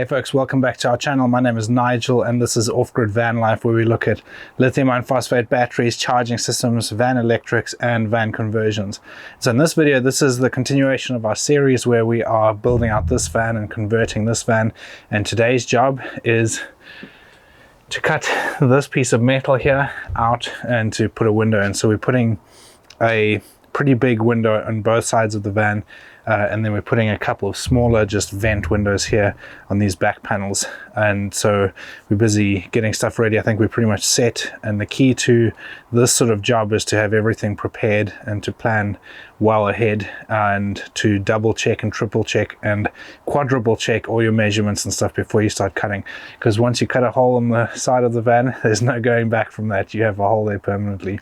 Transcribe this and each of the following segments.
Hey folks, welcome back to our channel. My name is Nigel and this is Offgrid Van Life, where we look at lithium iron phosphate batteries, charging systems, van electrics and van conversions. So in this video, this is the continuation of our series where we are building out this van and converting this van, and today's job is to cut this piece of metal here out and to put a window in. So we're putting a pretty big window on both sides of the van, and then we're putting a couple of smaller just vent windows here on these back panels. And so we're busy getting stuff ready. I think we're pretty much set, and the key to this sort of job is to have everything prepared and to plan well ahead, and to double check and triple check and quadruple check all your measurements and stuff before you start cutting, because once you cut a hole on the side of the van, there's no going back from that. You have a hole there permanently.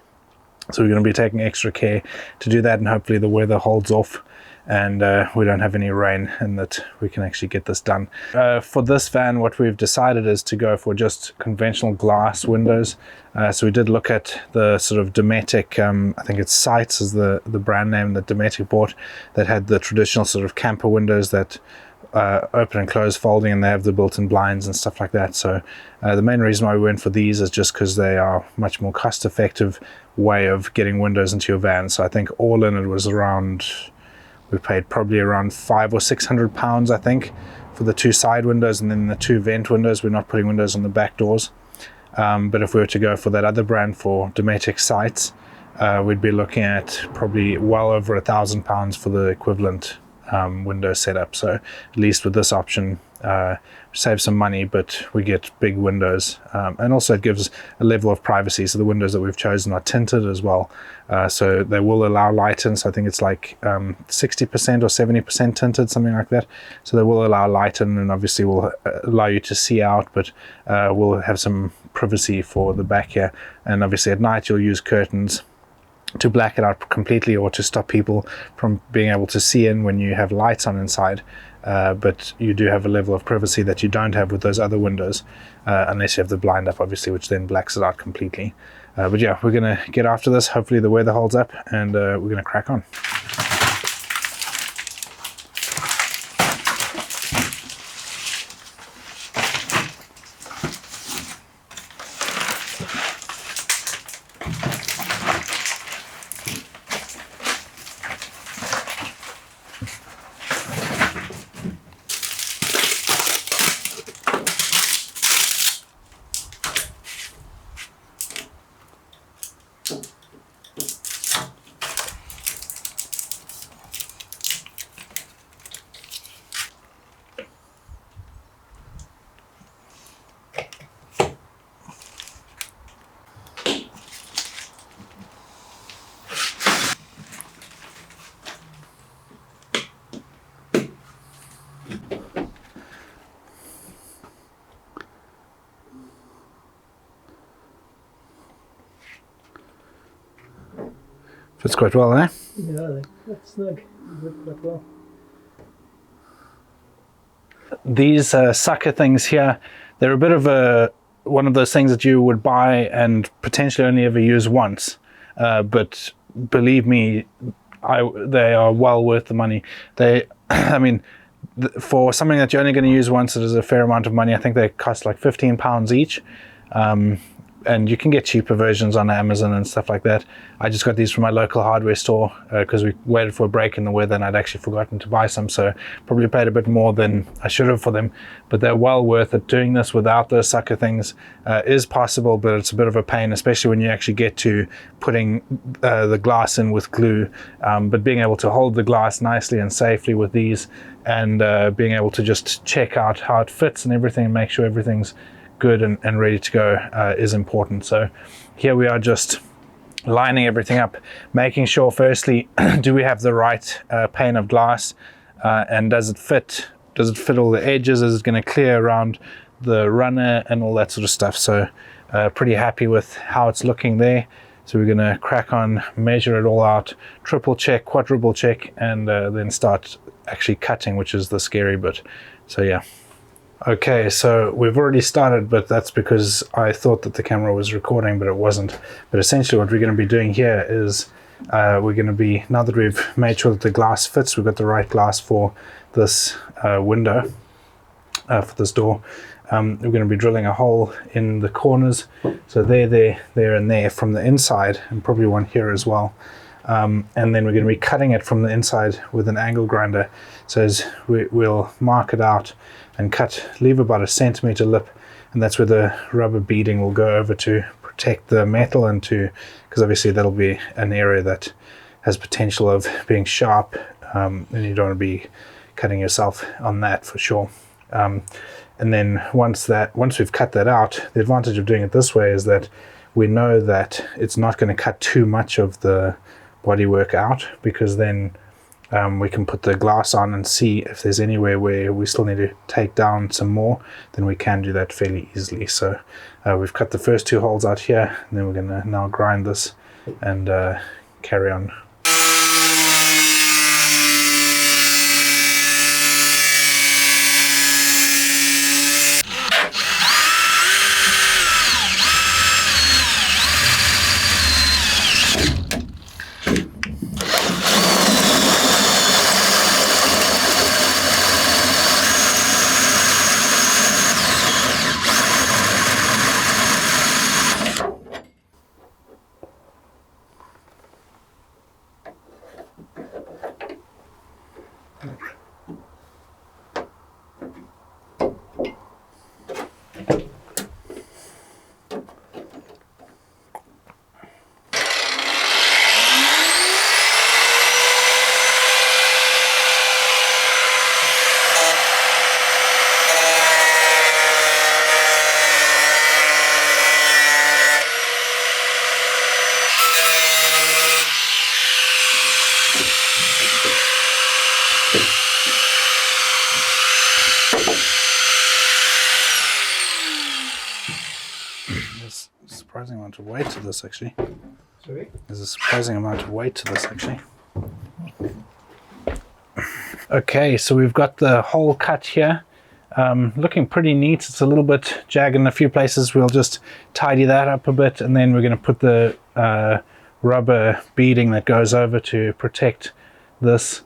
So we're going to be taking extra care to do that, and hopefully the weather holds off and we don't have any rain, and that we can actually get this done. For this van, what we've decided is to go for just conventional glass windows. So we did look at the sort of Dometic, I think it's Sights is the brand name that Dometic bought, that had the traditional sort of camper windows that open and close folding, and they have the built-in blinds and stuff like that. So the main reason why we went for these is just because they are much more cost-effective way of getting windows into your van. So I think all in it was around, we paid probably around £500 or £600, I think, for the two side windows, and then the two vent windows. We're not putting windows on the back doors, but if we were to go for that other brand, for Dometic Sights, we'd be looking at probably well over £1,000 for the equivalent window setup. So at least with this option, save some money, but we get big windows, and also it gives a level of privacy. So the windows that we've chosen are tinted as well, so they will allow light in. So I think it's like 60% or 70% tinted, something like that. So they will allow light in, and obviously will allow you to see out, but we'll have some privacy for the back here. And obviously at night you'll use curtains to black it out completely, or to stop people from being able to see in when you have lights on inside. But you do have a level of privacy that you don't have with those other windows, unless you have the blind up, obviously, which then blacks it out completely. But yeah, we're going to get after this. Hopefully the weather holds up, and we're going to crack on. Fits quite well, eh? Yeah, I think that's snug. Fits quite well. These sucker things here, they're a bit of one of those things that you would buy and potentially only ever use once. But believe me, they are well worth the money. I mean, for something that you're only going to use once, it is a fair amount of money. I think they cost like £15 each. And you can get cheaper versions on Amazon and stuff like that. I just got these from my local hardware store because we waited for a break in the weather, and I'd actually forgotten to buy some, so probably paid a bit more than I should have for them. But they're well worth it. Doing this without those sucker things is possible, but it's a bit of a pain, especially when you actually get to putting the glass in with glue. But being able to hold the glass nicely and safely with these, and being able to just check out how it fits and everything, and make sure everything's good and ready to go is important. So here we are, just lining everything up, making sure firstly, do we have the right pane of glass, and does it fit all the edges, is it going to clear around the runner and all that sort of stuff. So pretty happy with how it's looking there. So we're going to crack on, measure it all out, triple check, quadruple check, and then start actually cutting, which is the scary bit. So yeah. Okay, so we've already started, but that's because I thought that the camera was recording, but it wasn't. But essentially what we're going to be doing here is we're going to be, now that we've made sure that the glass fits, we've got the right glass for this window, for this door. We're going to be drilling a hole in the corners, so there, and there from the inside, and probably one here as well. And then we're going to be cutting it from the inside with an angle grinder. So as we'll mark it out and leave about a centimeter lip, and that's where the rubber beading will go over to protect the metal, and because obviously that'll be an area that has potential of being sharp, and you don't want to be cutting yourself on that for sure. And then once we've cut that out, the advantage of doing it this way is that we know that it's not going to cut too much of the bodywork out, because then we can put the glass on and see if there's anywhere where we still need to take down some more. Then we can do that fairly easily. So we've cut the first 2 holes out here, and then we're going to now grind this and carry on. There's a surprising amount of weight to this actually. Sorry? There's a surprising amount of weight to this actually. Okay, so we've got the hole cut here. Looking pretty neat. It's a little bit jagged in a few places. We'll just tidy that up a bit, and then we're going to put the rubber beading that goes over to protect this.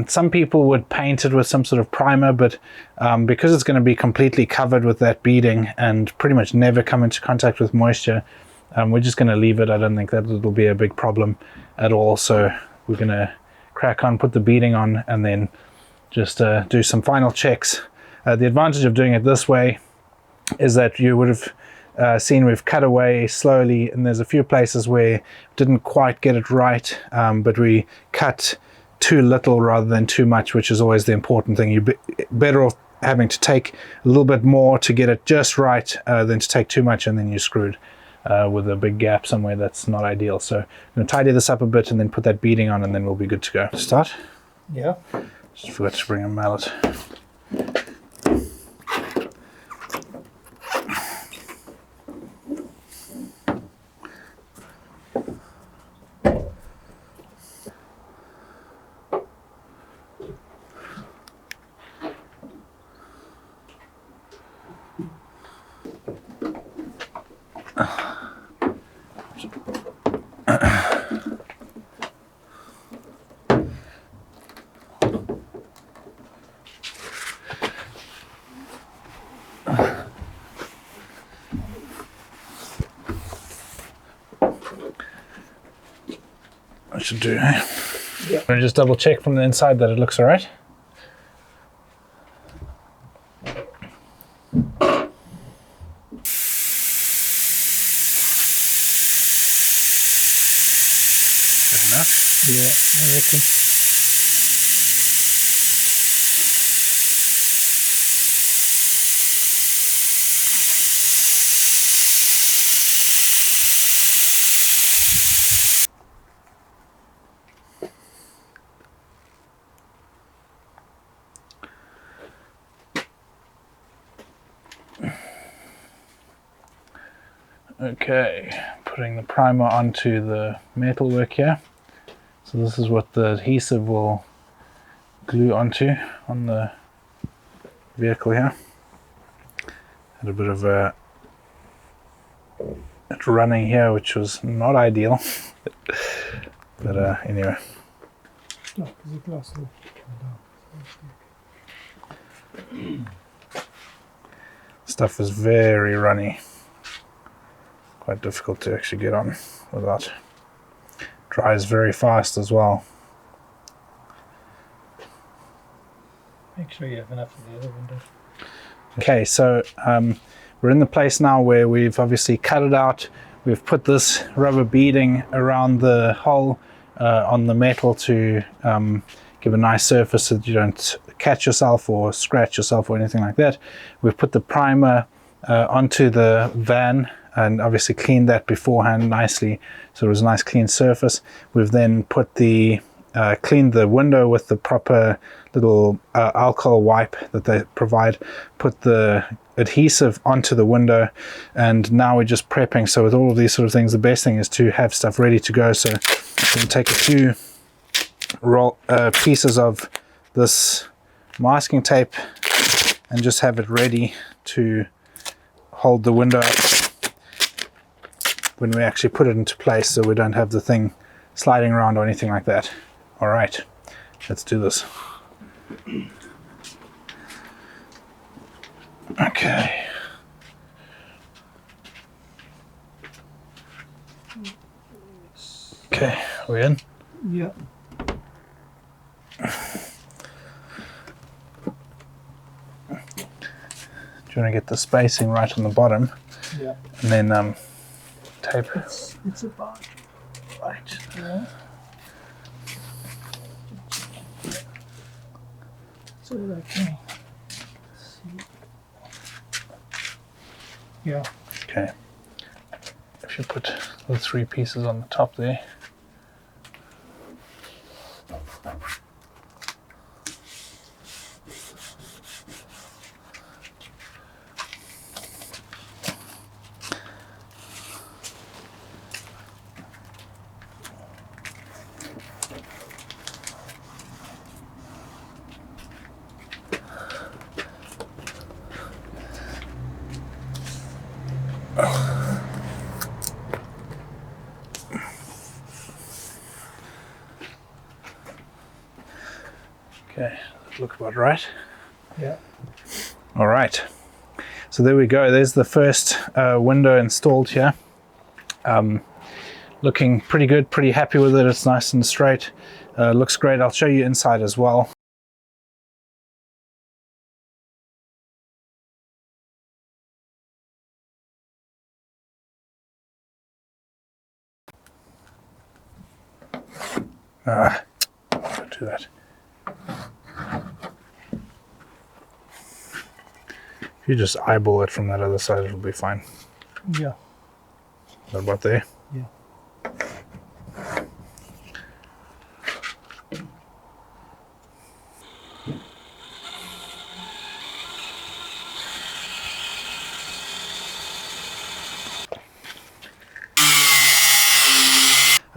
Some people would paint it with some sort of primer, but because it's going to be completely covered with that beading and pretty much never come into contact with moisture, we're just going to leave it. I don't think that it'll be a big problem at all. So we're going to crack on, put the beading on, and then just do some final checks. The advantage of doing it this way is that you would have seen we've cut away slowly, and there's a few places where didn't quite get it right, but we cut too little rather than too much, which is always the important thing. You're better off having to take a little bit more to get it just right than to take too much and then you're screwed with a big gap somewhere. That's not ideal. So I'm going to tidy this up a bit and then put that beading on, and then we'll be good to go. Start? Yeah. Just forgot to bring a mallet. I should do. Yeah. I'm going to just double check from the inside that it looks all right. Good enough? Yeah, I reckon. Okay, putting the primer onto the metalwork here. So this is what the adhesive will glue onto on the vehicle here. Had a bit of it running here, which was not ideal, but anyway. No, because the glass will come down. stuff is very runny. Quite difficult to actually get on without. Dries very fast as well. Make sure you have enough of the other window. Okay, so we're in the place now where we've obviously cut it out. We've put this rubber beading around the hole on the metal to give a nice surface so that you don't catch yourself or scratch yourself or anything like that. We've put the primer onto the van and obviously cleaned that beforehand nicely, so it was a nice clean surface. We've then put the cleaned the window with the proper little alcohol wipe that they provide, put the adhesive onto the window, and now we're just prepping. So with all of these sort of things, the best thing is to have stuff ready to go. So I'm going to take a few pieces of this masking tape and just have it ready to hold the window up when we actually put it into place, so we don't have the thing sliding around or anything like that. All right, let's do this. Okay. Okay, we in? Yeah. Do you want to get the spacing right on the bottom? Yeah. And then tape. It's about right. Yeah. So that can see. Yeah. Okay. If you put the 3 pieces on the top there. Okay, look about right. Yeah. All right, so there we go. There's the first window installed here. Looking pretty good, pretty happy with it. It's nice and straight. Looks great. I'll show you inside as well. Don't do that. If you just eyeball it from that other side, it'll be fine. Yeah. What about there? Yeah.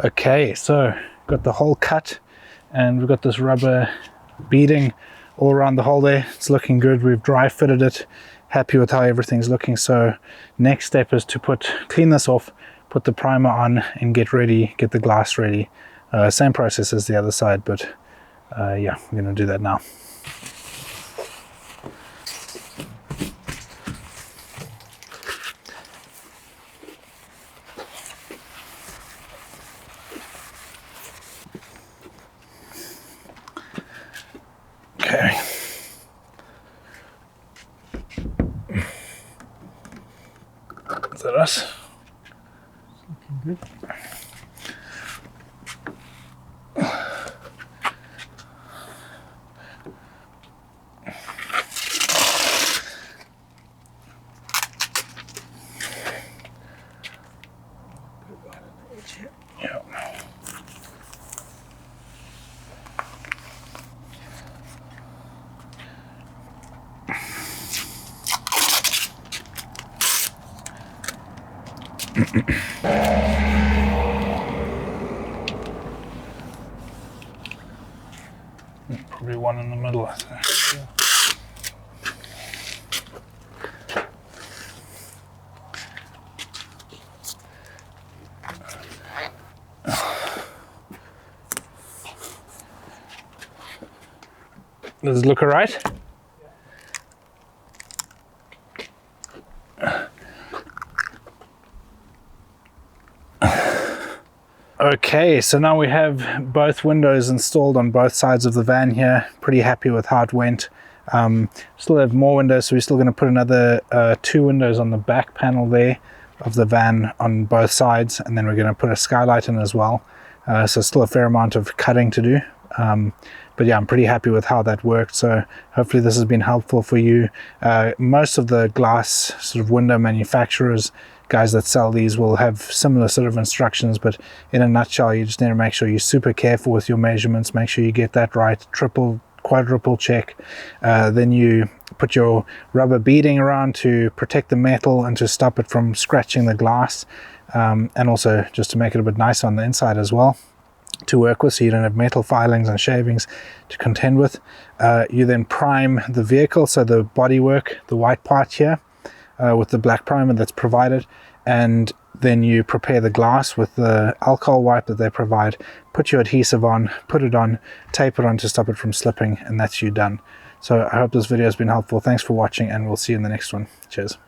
Okay, so got the hole cut and we've got this rubber beading all around the hole there. It's looking good. We've dry fitted it, happy with how everything's looking. So next step is to clean this off, put the primer on and get the glass ready. Same process as the other side, but yeah, we're going to do that now. Okay. Is that us? Looking good. Yeah. Probably one in the middle, I think. Yeah. Does it look all right? Okay, so now we have both windows installed on both sides of the van here. Pretty happy with how it went. Still have more windows, so we're still going to put another 2 windows on the back panel there of the van on both sides, and then we're going to put a skylight in as well. So still a fair amount of cutting to do. But yeah, I'm pretty happy with how that worked, so hopefully this has been helpful for you. Most of the glass sort of window manufacturers, guys that sell these, will have similar sort of instructions, but in a nutshell, you just need to make sure you're super careful with your measurements, make sure you get that right, triple, quadruple check. Then you put your rubber beading around to protect the metal and to stop it from scratching the glass, and also just to make it a bit nicer on the inside as well to work with, so you don't have metal filings and shavings to contend with. You then prime the vehicle, so the bodywork, the white part here, with the black primer that's provided, and then you prepare the glass with the alcohol wipe that they provide, put your adhesive on, put it on, tape it on to stop it from slipping, and that's you done. So I hope this video has been helpful. Thanks for watching, and we'll see you in the next one. Cheers.